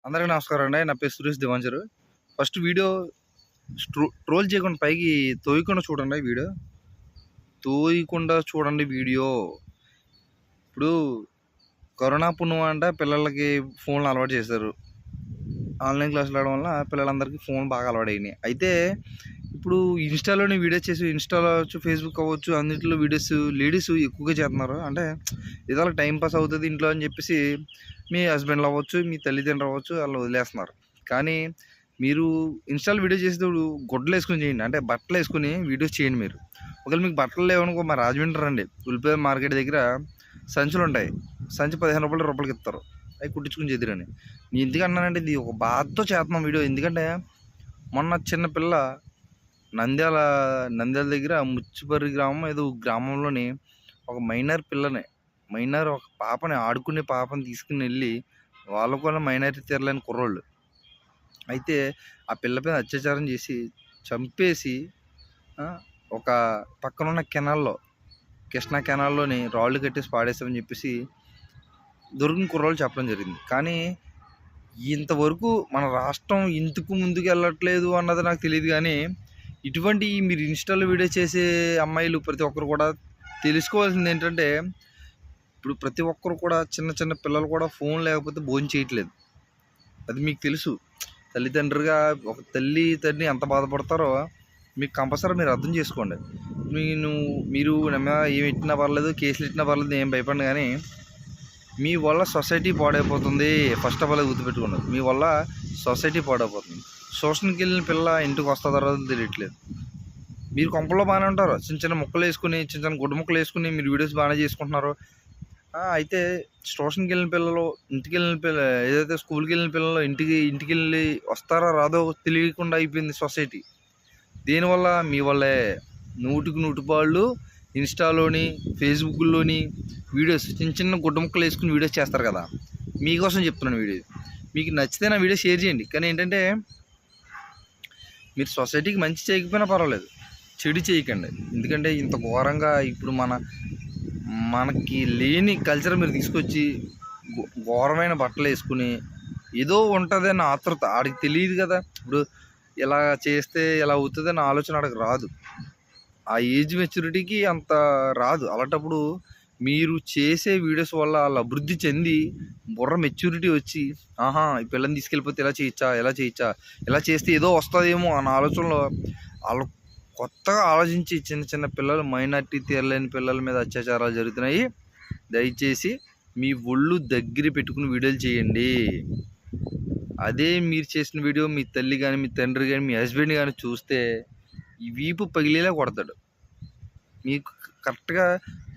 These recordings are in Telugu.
అందరికీ నమస్కారం అండి. నా పేరు సురేష్ దివాంజరు. ఫస్ట్ వీడియో ట్రోల్ చేయకుండా పైకి తోయకుండా చూడండి వీడియో. తోయకుండా చూడండి వీడియో. ఇప్పుడు కరోనా పుణ్యం అంటే పిల్లలకి ఫోన్లు అలవాటు చేశారు. ఆన్లైన్ క్లాసులు అవడం వల్ల పిల్లలందరికీ ఫోన్ బాగా అలవాటయినాయి. అయితే ఇప్పుడు ఇన్స్టాలోనే వీడియోస్ చేసి ఇన్స్టాలో అవ్వచ్చు, ఫేస్బుక్ అవ్వచ్చు, అన్నింటిలో వీడియోస్ లేడీస్ ఎక్కువగా చేస్తున్నారు. అంటే ఏదో టైం పాస్ అవుతుంది ఇంట్లో అని చెప్పేసి మీ హస్బెండ్లు అవ్వచ్చు, మీ తల్లిదండ్రులు అవ్వచ్చు, వాళ్ళు వదిలేస్తున్నారు. కానీ మీరు ఇన్స్టాలో వీడియో చేసేటప్పుడు గుడ్డలు వేసుకొని చేయండి. అంటే బట్టలు వేసుకుని వీడియోస్ చేయండి మీరు. ఒకవేళ మీకు బట్టలు లేవనుకో మా రాజమండ్రి రండి. ఉల్లిపాయ మార్కెట్ దగ్గర సంచులు ఉంటాయి. సంచి 15 రూపాయలకి ఇస్తారు. అవి కుట్టించుకుని చేద్దురని. నేను ఎందుకు అన్నానంటే ఇది ఒక బాధతో చేస్తున్నాం వీడియో. ఎందుకంటే మొన్న చిన్న పిల్ల నంద్యాల దగ్గర ముచ్చిపర్రి గ్రామం ఏదో గ్రామంలోని ఒక మైనర్ ఒక పాపని ఆడుకునే పాపని తీసుకుని వెళ్ళి వాళ్ళు కూడా మైనారిటీ తీరలేని కుర్రోళ్ళు అయితే ఆ పిల్లపైన అత్యాచారం చేసి చంపేసి ఒక పక్కనున్న కెనాల్లో కృష్ణా కెనాల్లోని రాళ్ళు కట్టేసి పాడేస్తామని చెప్పేసి దొరికిన కుర్రోళ్ళు చెప్పడం జరిగింది. కానీ ఇంతవరకు మన రాష్ట్రం ఇందుకు ముందుకు వెళ్ళట్లేదు అన్నది నాకు తెలియదు. కానీ ఇటువంటి మీరు ఇన్స్టాలో వీడియో చేసే అమ్మాయిలు ప్రతి ఒక్కరు కూడా తెలుసుకోవాల్సింది ఏంటంటే, ఇప్పుడు ప్రతి ఒక్కరు కూడా చిన్న పిల్లలు కూడా ఫోన్ లేకపోతే భోజనం చేయట్లేదు. అది మీకు తెలుసు. తల్లిదండ్రులుగా ఒక తండ్రి ఎంత బాధపడతారో మీకు కంపల్సరీ మీరు అర్థం చేసుకోండి. మీరు ఏమి ఇచ్చినా పర్లేదు, కేసులు ఇచ్చినా పర్లేదు, ఏం భయపడండి. కానీ మీ వల్ల సొసైటీ పాడైపోతుంది. ఫస్ట్ ఆఫ్ ఆల్ గుర్తుపెట్టుకోండి, మీ వల్ల సొసైటీ పాడైపోతుంది. సోషల్కి వెళ్ళిన పిల్ల ఇంటికి వస్తుందో రాదో తెలియట్లేదు. మీరు కొంపలో బాగానే ఉంటారు, చిన్న ముక్కలు వేసుకుని చిన్న గుడ్డ ముక్కలు వేసుకుని మీరు వీడియోస్ బాగానే చేసుకుంటున్నారు. అయితే ట్యూషన్కి వెళ్ళిన పిల్లలు, ఇంటికి వెళ్ళిన ఏదైతే స్కూల్కి వెళ్ళిన పిల్లలు ఇంటికి వెళ్ళి వస్తారో రాదో తెలియకుండా అయిపోయింది సొసైటీ. దీనివల్ల మీ వల్లే 100% ఇన్స్టాలోని ఫేస్బుక్లోని వీడియోస్ చిన్న గుడ్డ ముక్కలు వేసుకుని వీడియోస్ చేస్తారు కదా. మీకోసం చెప్తున్నాను వీడియో. మీకు నచ్చితే నా వీడియో షేర్ చేయండి. కానీ ఏంటంటే మీరు సొసైటీకి మంచి చేయకపోయినా పర్వాలేదు, చెడు చేయకండి. ఎందుకంటే ఇంత ఘోరంగా ఇప్పుడు మనకి లేని కల్చర్ మీరు తీసుకొచ్చి ఘోరమైన బట్టలు వేసుకుని ఏదో ఉంటుందని ఆతృత ఆడికి తెలియదు కదా. ఇప్పుడు ఇలా చేస్తే ఇలా అవుతుందని ఆలోచన ఆడికి రాదు. ఆ ఏజ్ మెచ్యూరిటీకి అంత రాదు. అలాంటప్పుడు మీరు చేసే వీడియోస్ వల్ల వాళ్ళు అభివృద్ధి చెంది బుర్ర మెచ్యూరిటీ వచ్చి ఈ పిల్లని తీసుకెళ్ళిపోతే ఇలా చేయొచ్చా, ఇలా చేస్తే ఏదో వస్తుందేమో అన్న ఆలోచనలో వాళ్ళు కొత్తగా ఆలోచించి చిన్న పిల్లలు, మైనారిటీ తీరలేని పిల్లల మీద అత్యాచారాలు జరుగుతున్నాయి. దయచేసి మీ ఒళ్ళు దగ్గర పెట్టుకుని వీడియోలు చేయండి. అదే మీరు చేసిన వీడియో మీ తల్లి కానీ, మీ తండ్రి కానీ, మీ హస్బెండ్ కానీ చూస్తే ఈ వీపు పగిలేలా కొడతాడు. మీకు కరెక్ట్గా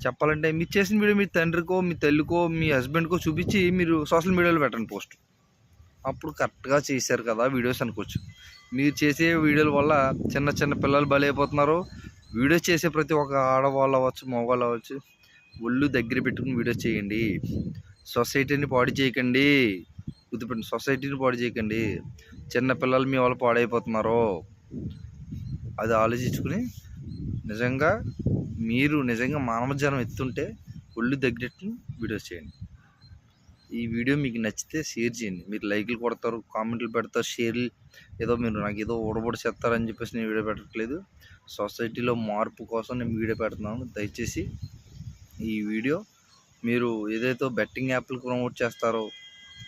చెప్పాలంటే మీరు చేసిన వీడియో మీ తండ్రికో, మీ తల్లికో, మీ హస్బెండ్కో చూపించి మీరు సోషల్ మీడియాలో పెట్టండి పోస్ట్. అప్పుడు కరెక్ట్గా చేశారు కదా వీడియోస్ అనుకోవచ్చు. మీరు చేసే వీడియోల వల్ల చిన్న పిల్లలు బలైపోతున్నారు. వీడియోస్ చేసే ప్రతి ఒక్క ఆడవాళ్ళు అవ్వచ్చు, మగవాళ్ళు అవ్వచ్చు, ఒళ్ళు దగ్గర పెట్టుకుని వీడియోస్ చేయండి. సొసైటీని పాడు చేయకండి. గుర్తుపెట్టండి, సొసైటీని పాడు చేయకండి. చిన్న పిల్లలు మీ వాళ్ళు పాడైపోతున్నారు. అది ఆలోచించుకుని నిజంగా మానవ జనం ఎత్తుంటే ఒళ్ళు దగ్గరెట్టుకుని వీడియోస్ చేయండి. ఈ వీడియో మీకు నచ్చితే షేర్ చేయండి. మీరు లైక్లు కొడతారు, కామెంట్లు పెడతారు, షేర్లు ఏదో మీరు నాకు ఏదో ఓడబొడి చేస్తారని చెప్పేసి నేను వీడియో పెట్టట్లేదు. సొసైటీలో మార్పు కోసం నేను వీడియో పెడుతున్నాను. దయచేసి ఈ వీడియో మీరు ఏదైతే బెట్టింగ్ యాప్లు ప్రమోట్ చేస్తారో,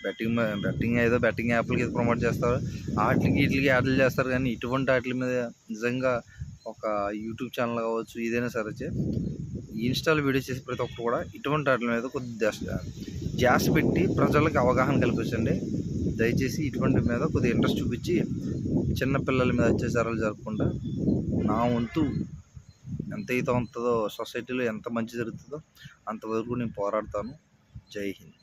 బెట్టింగ్ యాప్లకి ప్రమోట్ చేస్తారో వీటికి యాడ్లు చేస్తారు. కానీ ఇటువంటి వాటి మీద నిజంగా ఒక యూట్యూబ్ ఛానల్ కావచ్చు, ఏదైనా సరే ఇన్స్టాల్ వీడియో చేసే ప్రతి ఒక్కరు కూడా ఇటువంటి వాటి మీద కొద్దిగా ధ్యాస పెట్టి ప్రజలకు అవగాహన కల్పించండి. దయచేసి ఇటువంటి మీద కొద్దిగా ఇంట్రెస్ట్ చూపించి చిన్నపిల్లల మీద అత్యాచారాలు జరగకుండా నా వంతు ఎంత అయితే ఉంటుందో, సొసైటీలో ఎంత మంచి జరుగుతుందో అంతవరకు నేను పోరాడతాను. జై హింద్.